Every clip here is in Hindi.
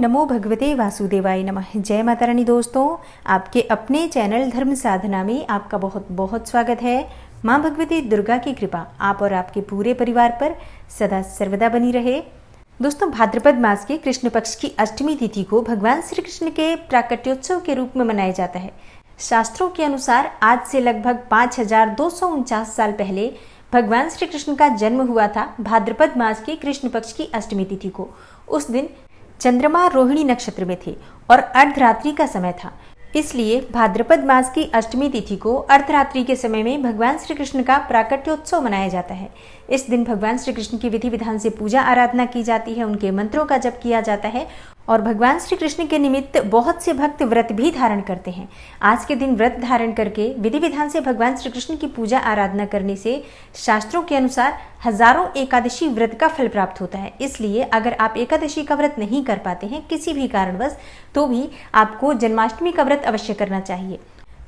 नमो भगवते वासुदेवाय नमः। जय माता रानी। दोस्तों, आपके अपने चैनल धर्म साधना में आपका बहुत बहुत स्वागत है। माँ भगवती दुर्गा की कृपा आप और आपके पूरे परिवार पर सदा सर्वदा बनी रहे। दोस्तों, भाद्रपद मास के कृष्ण पक्ष की अष्टमी तिथि को भगवान श्री कृष्ण के प्राकट्योत्सव के रूप में मनाया जाता है। शास्त्रों के अनुसार आज से लगभग 5249 साल पहले भगवान श्री कृष्ण का जन्म हुआ था। भाद्रपद मास के कृष्ण पक्ष की अष्टमी तिथि को उस दिन चंद्रमा रोहिणी नक्षत्र में थे और अर्धरात्रि का समय था। इसलिए भाद्रपद मास की अष्टमी तिथि को अर्धरात्रि के समय में भगवान श्री कृष्ण का प्राकट्योत्सव मनाया जाता है। इस दिन भगवान श्री कृष्ण की विधि विधान से पूजा आराधना की जाती है, उनके मंत्रों का जप किया जाता है और भगवान श्री कृष्ण के निमित्त बहुत से भक्त व्रत भी धारण करते हैं। आज के दिन व्रत धारण करके विधि विधान से भगवान श्री कृष्ण की पूजा आराधना करने से शास्त्रों के अनुसार हजारों एकादशी व्रत का फल प्राप्त होता है। इसलिए अगर आप एकादशी का व्रत नहीं कर पाते हैं किसी भी कारणवश, तो भी आपको जन्माष्टमी का व्रत अवश्य करना चाहिए।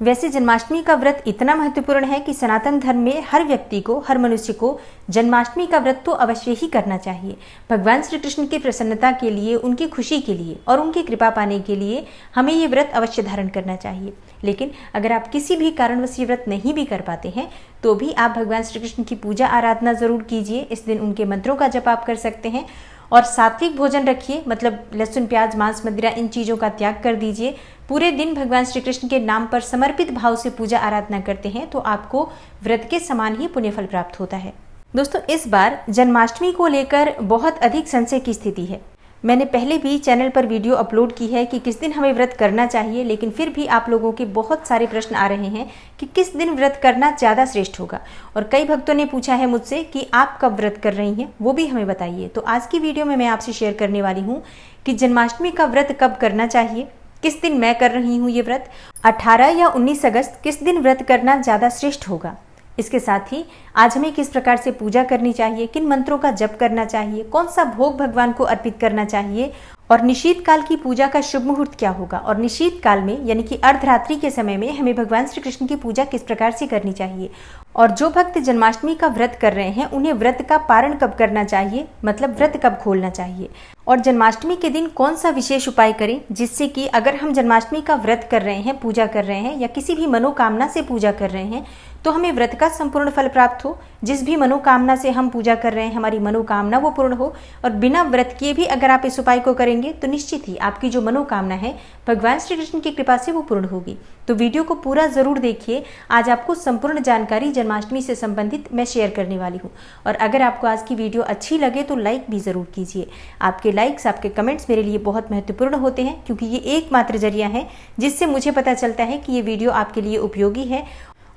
वैसे जन्माष्टमी का व्रत इतना महत्वपूर्ण है कि सनातन धर्म में हर व्यक्ति को, हर मनुष्य को जन्माष्टमी का व्रत तो अवश्य ही करना चाहिए। भगवान श्री कृष्ण की प्रसन्नता के लिए, उनकी खुशी के लिए और उनकी कृपा पाने के लिए हमें ये व्रत अवश्य धारण करना चाहिए। लेकिन अगर आप किसी भी कारणवश ये व्रत नहीं भी कर पाते हैं तो भी आप भगवान श्री कृष्ण की पूजा आराधना जरूर कीजिए। इस दिन उनके मंत्रों का जप आप कर सकते हैं और सात्विक भोजन रखिए, मतलब लहसुन, प्याज, मांस, मदिरा, इन चीज़ों का त्याग कर दीजिए। पूरे दिन भगवान श्री कृष्ण के नाम पर समर्पित भाव से पूजा आराधना करते हैं तो आपको व्रत के समान ही पुण्य फल प्राप्त होता है। दोस्तों, इस बार जन्माष्टमी को लेकर बहुत अधिक संशय की स्थिति है। मैंने पहले भी चैनल पर वीडियो अपलोड की है कि किस दिन हमें व्रत करना चाहिए, लेकिन फिर भी आप लोगों के बहुत सारे प्रश्न आ रहे हैं कि किस दिन व्रत करना ज़्यादा श्रेष्ठ होगा। और कई भक्तों ने पूछा है मुझसे कि आप कब व्रत कर रही हैं, वो भी हमें बताइए। तो आज की वीडियो में मैं आपसे शेयर करने वाली हूँ कि जन्माष्टमी का व्रत कब करना चाहिए, किस दिन मैं कर रही हूँ ये व्रत, 18 या 19 अगस्त किस दिन व्रत करना ज़्यादा श्रेष्ठ होगा। इसके साथ ही आज हमें किस प्रकार से पूजा करनी चाहिए, किन मंत्रों का जप करना चाहिए, कौन सा भोग भगवान को अर्पित करना चाहिए और निशीत काल की पूजा का शुभ मुहूर्त क्या होगा और निशीत काल में यानी कि अर्धरात्रि के समय में हमें भगवान श्री कृष्ण की पूजा किस प्रकार से करनी चाहिए। और जो भक्त जन्माष्टमी का व्रत कर रहे हैं उन्हें व्रत का पारण कब करना चाहिए, मतलब व्रत कब खोलना चाहिए, और जन्माष्टमी के दिन कौन सा विशेष उपाय करें जिससे कि अगर हम जन्माष्टमी का व्रत कर रहे हैं, पूजा कर रहे हैं या किसी भी मनोकामना से पूजा कर रहे हैं तो हमें व्रत का संपूर्ण फल प्राप्त हो। जिस भी मनोकामना से हम पूजा कर रहे हैं हमारी मनोकामना वो पूर्ण हो। और बिना व्रत किए भी अगर आप इस उपाय को करेंगे तो निश्चित ही आपकी जो मनोकामना है भगवान श्री कृष्ण की कृपा से वो पूर्ण होगी। तो वीडियो को पूरा जरूर देखिए। आज आपको संपूर्ण जानकारी जन्माष्टमी से संबंधित मैं शेयर करने वाली हूँ। और अगर आपको आज की वीडियो अच्छी लगे तो लाइक भी जरूर कीजिए। आपके लाइक्स, आपके कमेंट्स मेरे लिए बहुत महत्वपूर्ण होते हैं, क्योंकि ये एकमात्र जरिया है जिससे मुझे पता चलता है कि ये वीडियो आपके लिए उपयोगी है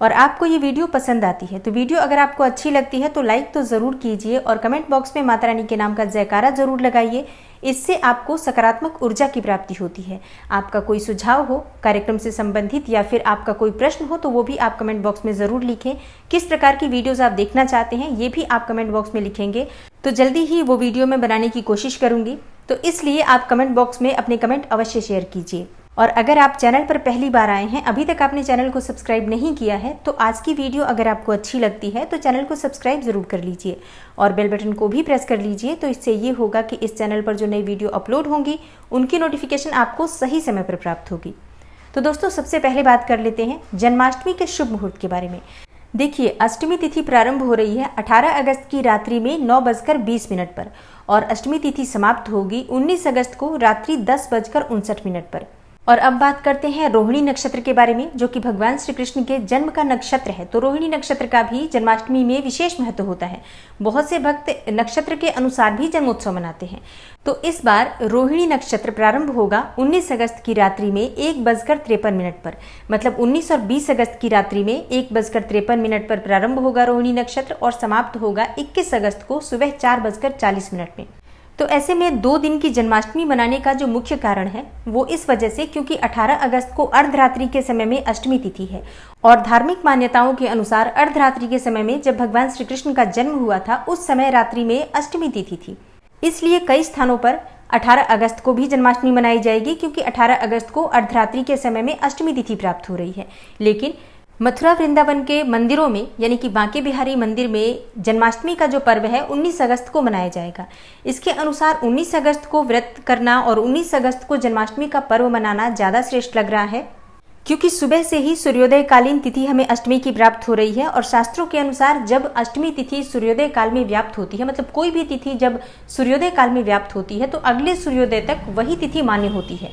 और आपको ये वीडियो पसंद आती है। तो वीडियो अगर आपको अच्छी लगती है तो लाइक तो ज़रूर कीजिए और कमेंट बॉक्स में माता रानी के नाम का जयकारा ज़रूर लगाइए। इससे आपको सकारात्मक ऊर्जा की प्राप्ति होती है। आपका कोई सुझाव हो कार्यक्रम से संबंधित या फिर आपका कोई प्रश्न हो तो वो भी आप कमेंट बॉक्स में ज़रूर लिखें। किस प्रकार की वीडियोज़ आप देखना चाहते हैं ये भी आप कमेंट बॉक्स में लिखेंगे तो जल्दी ही वो वीडियो मैं बनाने की कोशिश करूँगी। तो इसलिए आप कमेंट बॉक्स में अपने कमेंट अवश्य शेयर कीजिए। और अगर आप चैनल पर पहली बार आए हैं, अभी तक आपने चैनल को सब्सक्राइब नहीं किया है, तो आज की वीडियो अगर आपको अच्छी लगती है तो चैनल को सब्सक्राइब जरूर कर लीजिए और बेल बटन को भी प्रेस कर लीजिए। तो इससे ये होगा कि इस चैनल पर जो नई वीडियो अपलोड होंगी उनकी नोटिफिकेशन आपको सही समय पर प्राप्त होगी। तो दोस्तों, सबसे पहले बात कर लेते हैं जन्माष्टमी के शुभ मुहूर्त के बारे में। देखिए, अष्टमी तिथि प्रारंभ हो रही है 18 अगस्त की रात्रि में 9:20 पर और अष्टमी तिथि समाप्त होगी 19 अगस्त को रात्रि 10:59 पर। और अब बात करते हैं रोहिणी नक्षत्र के बारे में, जो कि भगवान श्री कृष्ण के जन्म का नक्षत्र है। तो रोहिणी नक्षत्र का भी जन्माष्टमी में विशेष महत्व होता है। बहुत से भक्त नक्षत्र के अनुसार भी जन्मोत्सव मनाते हैं। तो इस बार रोहिणी नक्षत्र प्रारंभ होगा 19 अगस्त की रात्रि में 1:53 पर, मतलब 19 और 20 अगस्त की रात्रि में 1:53 पर प्रारंभ होगा रोहिणी नक्षत्र और समाप्त होगा 21 अगस्त को सुबह 4:40 में। तो ऐसे में 2 दिन की जन्माष्टमी मनाने का जो मुख्य कारण है वो इस वजह से क्योंकि 18 अगस्त को अर्धरात्रि के समय में अष्टमी तिथि है और धार्मिक मान्यताओं के अनुसार अर्धरात्रि के समय में जब भगवान श्री कृष्ण का जन्म हुआ था उस समय रात्रि में अष्टमी तिथि थी। इसलिए कई स्थानों पर 18 अगस्त को भी जन्माष्टमी मनाई जाएगी, क्योंकि 18 अगस्त को अर्धरात्रि के समय में अष्टमी तिथि प्राप्त हो रही है। लेकिन मथुरा वृंदावन के मंदिरों में यानी कि बांके बिहारी मंदिर में जन्माष्टमी का जो पर्व है 19 अगस्त को मनाया जाएगा। इसके अनुसार 19 अगस्त को व्रत करना और 19 अगस्त को जन्माष्टमी का पर्व मनाना ज़्यादा श्रेष्ठ लग रहा है, क्योंकि सुबह से ही सूर्योदय कालीन तिथि हमें अष्टमी की प्राप्त हो रही है। और शास्त्रों के अनुसार जब अष्टमी तिथि सूर्योदय काल में व्याप्त होती है, मतलब कोई भी तिथि जब सूर्योदय काल में व्याप्त होती है तो अगले सूर्योदय तक वही तिथि मान्य होती है।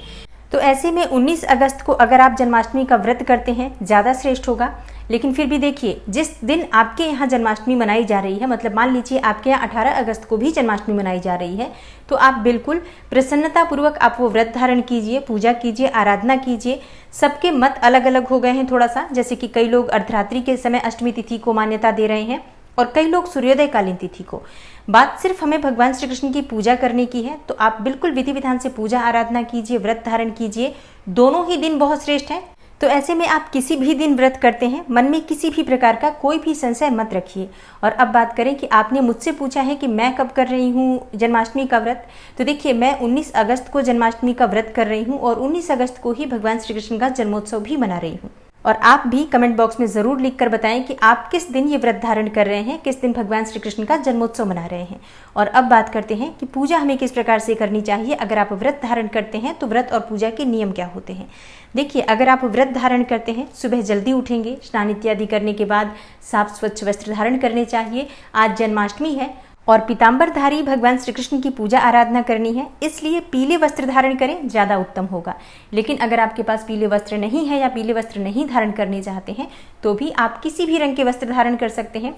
तो ऐसे में 19 अगस्त को अगर आप जन्माष्टमी का व्रत करते हैं ज़्यादा श्रेष्ठ होगा। लेकिन फिर भी देखिए, जिस दिन आपके यहाँ जन्माष्टमी मनाई जा रही है, मतलब मान लीजिए आपके यहाँ 18 अगस्त को भी जन्माष्टमी मनाई जा रही है, तो आप बिल्कुल प्रसन्नतापूर्वक आप वो व्रत धारण कीजिए, पूजा कीजिए, आराधना कीजिए। सबके मत अलग अलग हो गए हैं थोड़ा सा, जैसे कि कई लोग अर्धरात्रि के समय अष्टमी तिथि को मान्यता दे रहे हैं और कई लोग सूर्योदय कालीन तिथि को। बात सिर्फ हमें भगवान श्री कृष्ण की पूजा करने की है, तो आप बिल्कुल विधि विधान से पूजा आराधना कीजिए, व्रत धारण कीजिए। दोनों ही दिन बहुत श्रेष्ठ हैं। तो ऐसे में आप किसी भी दिन व्रत करते हैं, मन में किसी भी प्रकार का कोई भी संशय मत रखिए। और अब बात करें कि आपने मुझसे पूछा है कि मैं कब कर रही हूँ जन्माष्टमी का व्रत, तो देखिए मैं 19 अगस्त को जन्माष्टमी का व्रत कर रही हूँ और 19 अगस्त को ही भगवान श्री कृष्ण का जन्मोत्सव भी मना रही हूँ। और आप भी कमेंट बॉक्स में ज़रूर लिखकर बताएं कि आप किस दिन ये व्रत धारण कर रहे हैं, किस दिन भगवान श्री कृष्ण का जन्मोत्सव मना रहे हैं। और अब बात करते हैं कि पूजा हमें किस प्रकार से करनी चाहिए। अगर आप व्रत धारण करते हैं तो व्रत और पूजा के नियम क्या होते हैं। देखिए, अगर आप व्रत धारण करते हैं, सुबह जल्दी उठेंगे, स्नान इत्यादि करने के बाद साफ स्वच्छ वस्त्र धारण करने चाहिए। आज जन्माष्टमी है और पीताम्बरधारी भगवान श्री कृष्ण की पूजा आराधना करनी है, इसलिए पीले वस्त्र धारण करें, ज़्यादा उत्तम होगा। लेकिन अगर आपके पास पीले वस्त्र नहीं है या पीले वस्त्र नहीं धारण करने चाहते हैं तो भी आप किसी भी रंग के वस्त्र धारण कर सकते हैं,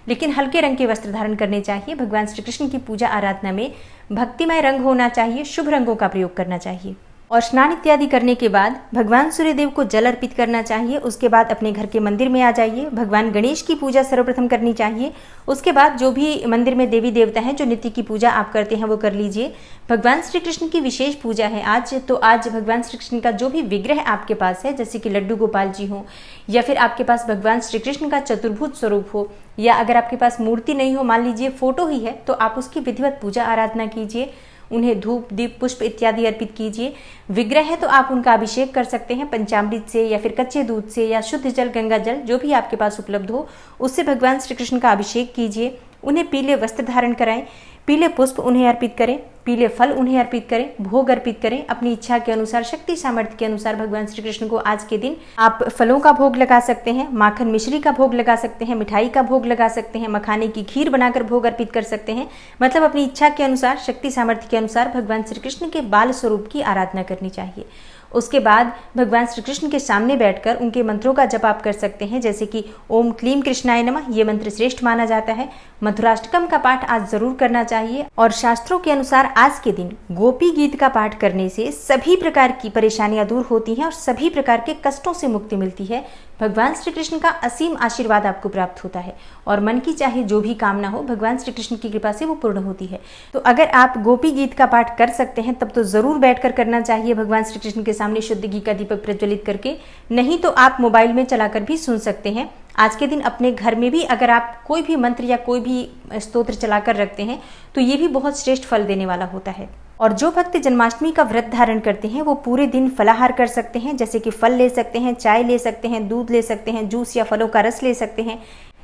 लेकिन हल्के रंग के वस्त्र धारण करने चाहिए। भगवान श्री कृष्ण की पूजा आराधना में भक्तिमय रंग होना चाहिए, शुभ रंगों का प्रयोग करना चाहिए। और स्नान इत्यादि करने के बाद भगवान सूर्यदेव को जल अर्पित करना चाहिए। उसके बाद अपने घर के मंदिर में आ जाइए, भगवान गणेश की पूजा सर्वप्रथम करनी चाहिए। उसके बाद जो भी मंदिर में देवी देवता हैं, जो नित्य की पूजा आप करते हैं वो कर लीजिए। भगवान श्री कृष्ण की विशेष पूजा है आज, तो आज भगवान श्री कृष्ण का जो भी विग्रह आपके पास है, जैसे कि लड्डू गोपाल जी हो या फिर आपके पास भगवान श्री कृष्ण का चतुर्भुज स्वरूप हो, या अगर आपके पास मूर्ति नहीं हो, मान लीजिए फोटो ही है, तो आप उसकी विधिवत पूजा आराधना कीजिए। उन्हें धूप दीप पुष्प इत्यादि अर्पित कीजिए। विग्रह है तो आप उनका अभिषेक कर सकते हैं पंचामृत से या फिर कच्चे दूध से या शुद्ध जल, गंगा जल, जो भी आपके पास उपलब्ध हो, उससे भगवान श्री कृष्ण का अभिषेक कीजिए। उन्हें पीले वस्त्र धारण कराएं, पीले पुष्प उन्हें अर्पित करें, पीले फल उन्हें अर्पित करें, भोग अर्पित करें। अपनी इच्छा के अनुसार, शक्ति सामर्थ्य के अनुसार भगवान श्री कृष्ण को आज के दिन आप फलों का भोग लगा सकते हैं, माखन मिश्री का भोग लगा सकते हैं, मिठाई का भोग लगा सकते हैं, मखाने की खीर बनाकर भोग अर्पित कर सकते हैं। मतलब अपनी इच्छा के अनुसार, शक्ति सामर्थ्य के अनुसार भगवान श्री कृष्ण के बाल स्वरूप की आराधना करनी चाहिए। उसके बाद भगवान श्री कृष्ण के सामने बैठकर उनके मंत्रों का जप आप कर सकते हैं, जैसे कि ओम क्लीम कृष्णाय नमः, ये मंत्र श्रेष्ठ माना जाता है। मथुराष्टकम का पाठ आज जरूर करना चाहिए। और शास्त्रों के अनुसार आज के दिन गोपी गीत का पाठ करने से सभी प्रकार की परेशानियां दूर होती हैं और सभी प्रकार के कष्टों से मुक्ति मिलती है। भगवान श्री कृष्ण का असीम आशीर्वाद आपको प्राप्त होता है और मन की चाहे जो भी कामना हो, भगवान श्री कृष्ण की कृपा से वो पूर्ण होती है। तो अगर आप गोपी गीत का पाठ कर सकते हैं तब तो जरूर बैठकर करना चाहिए भगवान श्री कृष्ण के सामने शुद्ध घी का दीपक प्रज्वलित करके। नहीं तो आप मोबाइल में चलाकर भी सुन सकते हैं। आज के दिन अपने घर में भी अगर आप कोई भी मंत्र या कोई भी स्तोत्र चलाकर रखते हैं तो ये भी बहुत श्रेष्ठ फल देने वाला होता है। और जो भक्त जन्माष्टमी का व्रत धारण करते हैं वो पूरे दिन फलाहार कर सकते हैं, जैसे कि फल ले सकते हैं, चाय ले सकते हैं, दूध ले सकते हैं, जूस या फलों का रस ले सकते हैं।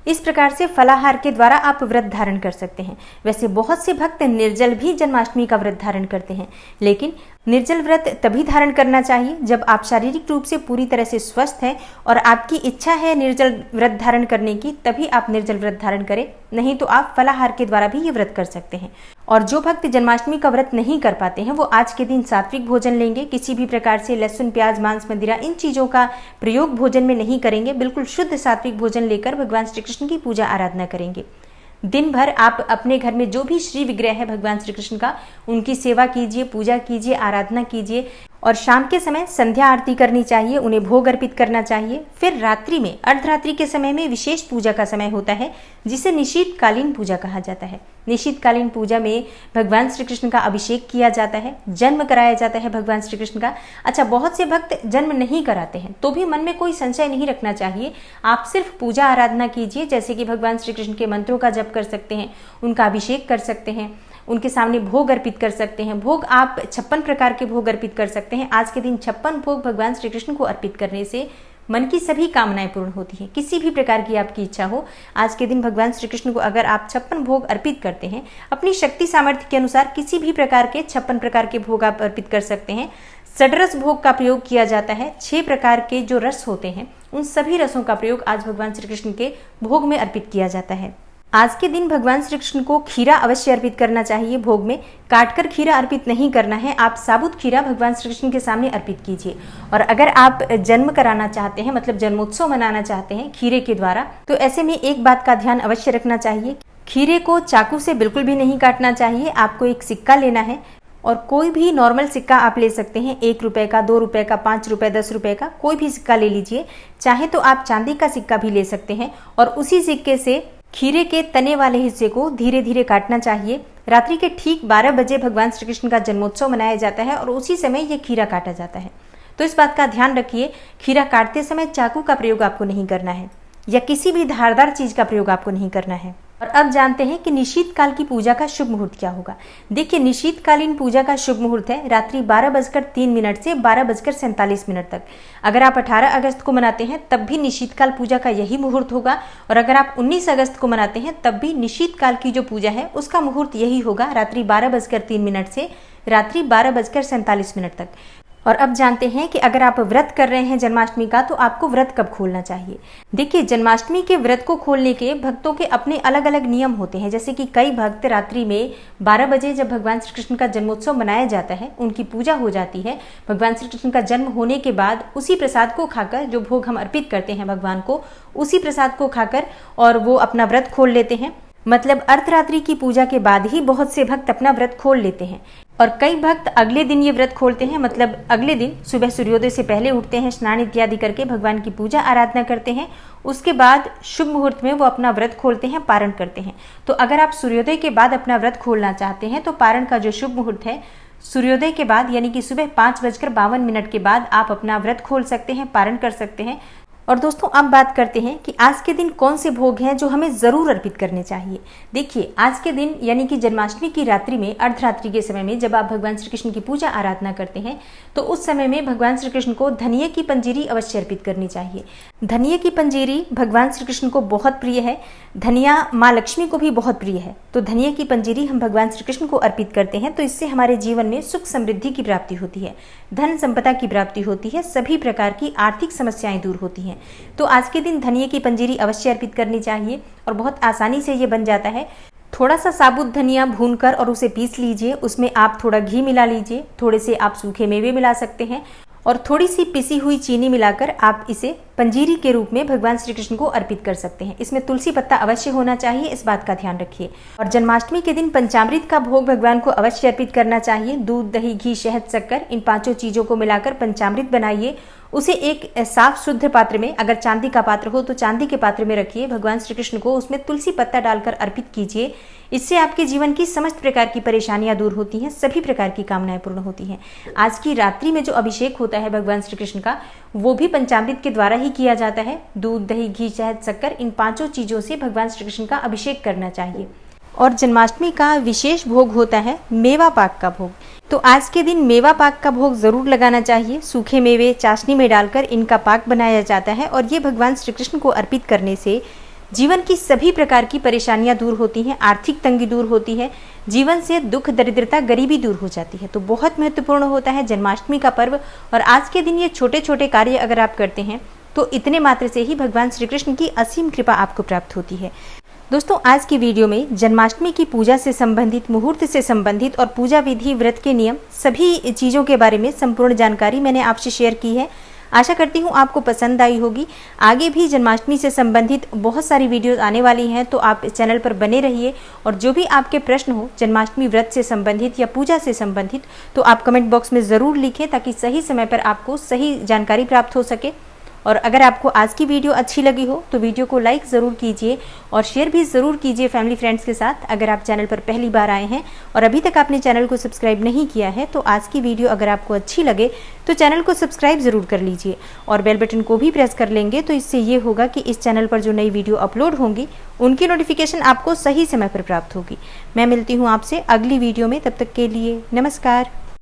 इस प्रकार से फलाहार के द्वारा आप व्रत धारण कर सकते हैं। वैसे बहुत से भक्त निर्जल भी जन्माष्टमी का व्रत धारण करते हैं, लेकिन निर्जल व्रत तभी धारण करना चाहिए जब आप शारीरिक रूप से पूरी तरह से स्वस्थ हैं और आपकी इच्छा है निर्जल व्रत धारण करने की, तभी आप निर्जल व्रत धारण करें। नहीं तो आप फलाहार के द्वारा भी ये व्रत कर सकते हैं। और जो भक्त जन्माष्टमी का व्रत नहीं कर पाते हैं वो आज के दिन सात्विक भोजन लेंगे। किसी भी प्रकार से लहसुन, प्याज, मांस, मदिरा, इन चीज़ों का प्रयोग भोजन में नहीं करेंगे। बिल्कुल शुद्ध सात्विक भोजन लेकर भगवान श्री कृष्ण की पूजा आराधना करेंगे। दिन भर आप अपने घर में जो भी श्री विग्रह है भगवान श्री कृष्ण का, उनकी सेवा कीजिए, पूजा कीजिए, आराधना कीजिए। और शाम के समय संध्या आरती करनी चाहिए, उन्हें भोग अर्पित करना चाहिए। फिर रात्रि में, अर्धरात्रि के समय में विशेष पूजा का समय होता है, जिसे निशीतकालीन पूजा कहा जाता है। निशीतकालीन पूजा में भगवान श्री कृष्ण का अभिषेक किया जाता है, जन्म कराया जाता है भगवान श्री कृष्ण का। अच्छा, बहुत से भक्त जन्म नहीं कराते हैं तो भी मन में कोई संशय नहीं रखना चाहिए। आप सिर्फ पूजा आराधना कीजिए, जैसे कि भगवान श्री कृष्ण के मंत्रों का जप कर सकते हैं, उनका अभिषेक कर सकते हैं, उनके सामने भोग अर्पित कर सकते हैं। भोग आप 56 प्रकार के भोग अर्पित कर सकते हैं। आज के दिन 56 भोग भगवान श्री कृष्ण को अर्पित करने से मन की सभी कामनाएं पूर्ण होती हैं। किसी भी प्रकार की आपकी इच्छा हो, आज के दिन भगवान श्री कृष्ण को अगर आप 56 भोग अर्पित करते हैं, अपनी शक्ति सामर्थ्य के अनुसार किसी भी प्रकार के 56 प्रकार के भोग आप अर्पित कर सकते हैं। षड्रस भोग का प्रयोग किया जाता है। 6 प्रकार के जो रस होते हैं उन सभी रसों का प्रयोग आज भगवान श्री कृष्ण के भोग में अर्पित किया जाता है। आज के दिन भगवान श्री कृष्ण को खीरा अवश्य अर्पित करना चाहिए। भोग में काटकर खीरा अर्पित नहीं करना है, आप साबुत खीरा भगवान श्री कृष्ण के सामने अर्पित कीजिए। और अगर आप जन्म कराना चाहते हैं, मतलब जन्मोत्सव मनाना चाहते हैं खीरे के द्वारा, तो ऐसे में एक बात का ध्यान अवश्य रखना चाहिए, खीरे को चाकू से बिल्कुल भी नहीं काटना चाहिए। आपको एक सिक्का लेना है और कोई भी नॉर्मल सिक्का आप ले सकते हैं, 1 रुपए का, 2 रुपए का, 5 रुपए, 10 रुपए का, कोई भी सिक्का ले लीजिए। चाहे तो आप चांदी का सिक्का भी ले सकते हैं और उसी सिक्के से खीरे के तने वाले हिस्से को धीरे धीरे काटना चाहिए। रात्रि के ठीक 12 बजे भगवान श्री कृष्ण का जन्मोत्सव मनाया जाता है और उसी समय ये खीरा काटा जाता है। तो इस बात का ध्यान रखिए, खीरा काटते समय चाकू का प्रयोग आपको नहीं करना है या किसी भी धारदार चीज का प्रयोग आपको नहीं करना है। और अब जानते हैं कि निशीत काल की पूजा का शुभ मुहूर्त क्या होगा। देखिए, निशीतकालीन पूजा का शुभ मुहूर्त है रात्रि 12:03 से 12:47 तक। अगर आप 18 अगस्त को मनाते हैं तब भी निशीतकाल पूजा का यही मुहूर्त होगा, और अगर आप 19 अगस्त को मनाते हैं तब भी निशीतकाल की जो पूजा है उसका मुहूर्त यही होगा, रात्रि 12:03 से रात्रि 12:47 तक। और अब जानते हैं कि अगर आप व्रत कर रहे हैं जन्माष्टमी का, तो आपको व्रत कब खोलना चाहिए। देखिए, जन्माष्टमी के व्रत को खोलने के भक्तों के अपने अलग अलग नियम होते हैं। जैसे कि कई भक्त रात्रि में 12 बजे जब भगवान श्री कृष्ण का जन्मोत्सव मनाया जाता है, उनकी पूजा हो जाती है, भगवान श्री कृष्ण का जन्म होने के बाद उसी प्रसाद को खाकर, जो भोग हम अर्पित करते हैं भगवान को, उसी प्रसाद को खाकर और वो अपना व्रत खोल लेते हैं। मतलब अर्धरात्रि की पूजा के बाद ही बहुत से भक्त अपना व्रत खोल लेते हैं। और कई भक्त अगले दिन ये व्रत खोलते हैं, मतलब अगले दिन सुबह सूर्योदय से पहले उठते हैं, स्नान इत्यादि करके भगवान की पूजा आराधना करते हैं। उसके बाद शुभ मुहूर्त में वो अपना व्रत खोलते हैं, पारण करते हैं। तो अगर आप सूर्योदय के बाद अपना व्रत खोलना चाहते हैं तो पारण का जो शुभ मुहूर्त है सूर्योदय के बाद, यानी कि सुबह 5:52 के बाद आप अपना व्रत खोल सकते हैं, पारण कर सकते हैं। और दोस्तों, अब बात करते हैं कि आज के दिन कौन से भोग हैं जो हमें जरूर अर्पित करने चाहिए। देखिए, आज के दिन यानी कि जन्माष्टमी की रात्रि में, अर्धरात्रि के समय में जब आप भगवान श्री कृष्ण की पूजा आराधना करते हैं, तो उस समय में भगवान श्री कृष्ण को धनिये की पंजीरी अवश्य अर्पित करनी चाहिए। धनिये की पंजीरी भगवान श्री कृष्ण को बहुत प्रिय है, धनिया माँ लक्ष्मी को भी बहुत प्रिय है। तो धनिये की पंजीरी हम भगवान श्री कृष्ण को अर्पित करते हैं, तो इससे हमारे जीवन में सुख समृद्धि की प्राप्ति होती है, धन संपदा की प्राप्ति होती है, सभी प्रकार की आर्थिक समस्याएं दूर होती हैं। तो आज के दिन धनिये की पंजीरी अवश्य अर्पित करनी चाहिए और बहुत आसानी से ये बन जाता है। थोड़ा सा साबुत धनिया भूनकर और उसे पीस लीजिए, उसमें आप थोड़ा घी मिला लीजिए, थोड़े से आप सूखे मेवे मिला सकते हैं और थोड़ी सी पिसी हुई चीनी मिलाकर आप इसे पंजीरी के रूप में भगवान श्री कृष्ण को अर्पित कर सकते हैं। इसमें तुलसी पत्ता अवश्य होना चाहिए, इस बात का ध्यान रखिए। और जन्माष्टमी के दिन पंचामृत का भोग भगवान को अवश्य अर्पित करना चाहिए। दूध, दही, घी, शहद, शक्कर, इन 5 चीजों को मिलाकर पंचामृत बनाइए, उसे एक साफ शुद्ध पात्र में, अगर चांदी का पात्र हो तो चांदी के पात्र में रखिए, भगवान श्री कृष्ण को उसमें तुलसी पत्ता डालकर अर्पित कीजिए। इससे आपके जीवन की समस्त प्रकार की परेशानियां दूर होती हैं, सभी प्रकार की कामनाएं पूर्ण होती हैं। आज की रात्रि में जो अभिषेक होता है भगवान श्री कृष्ण का, वो भी पंचामृत के द्वारा ही किया जाता है। दूध, दही, घी, शहद, शक्कर, इन 5 चीजों से भगवान श्री कृष्ण का अभिषेक करना चाहिए। और जन्माष्टमी का विशेष भोग होता है मेवा पाक का भोग। तो आज के दिन मेवा पाक का भोग जरूर लगाना चाहिए। सूखे मेवे चाशनी में डालकर इनका पाक बनाया जाता है और ये भगवान श्री कृष्ण को अर्पित करने से जीवन की सभी प्रकार की परेशानियां दूर होती हैं, आर्थिक तंगी दूर होती है, जीवन से दुख, दरिद्रता, गरीबी दूर हो जाती है। तो बहुत महत्वपूर्ण होता है जन्माष्टमी का पर्व। और आज के दिन ये छोटे छोटे कार्य अगर आप करते हैं तो इतने मात्र से ही भगवान श्री कृष्ण की असीम कृपा आपको प्राप्त होती है। दोस्तों, आज की वीडियो में जन्माष्टमी की पूजा से संबंधित, मुहूर्त से संबंधित और पूजा विधि, व्रत के नियम, सभी चीज़ों के बारे में संपूर्ण जानकारी मैंने आपसे शेयर की है। आशा करती हूँ आपको पसंद आई होगी। आगे भी जन्माष्टमी से संबंधित बहुत सारी वीडियोस आने वाली हैं, तो आप चैनल पर बने रहिए। और जो भी आपके प्रश्न हो जन्माष्टमी व्रत से संबंधित या पूजा से संबंधित, तो आप कमेंट बॉक्स में ज़रूर लिखें ताकि सही समय पर आपको सही जानकारी प्राप्त हो सके। और अगर आपको आज की वीडियो अच्छी लगी हो तो वीडियो को लाइक ज़रूर कीजिए और शेयर भी ज़रूर कीजिए फैमिली फ्रेंड्स के साथ। अगर आप चैनल पर पहली बार आए हैं और अभी तक आपने चैनल को सब्सक्राइब नहीं किया है, तो आज की वीडियो अगर आपको अच्छी लगे तो चैनल को सब्सक्राइब ज़रूर कर लीजिए और बेल बटन को भी प्रेस कर लेंगे। तो इससे ये होगा कि इस चैनल पर जो नई वीडियो अपलोड होंगी उनकी नोटिफिकेशन आपको सही समय पर प्राप्त होगी। मैं मिलती हूँ आपसे अगली वीडियो में, तब तक के लिए नमस्कार।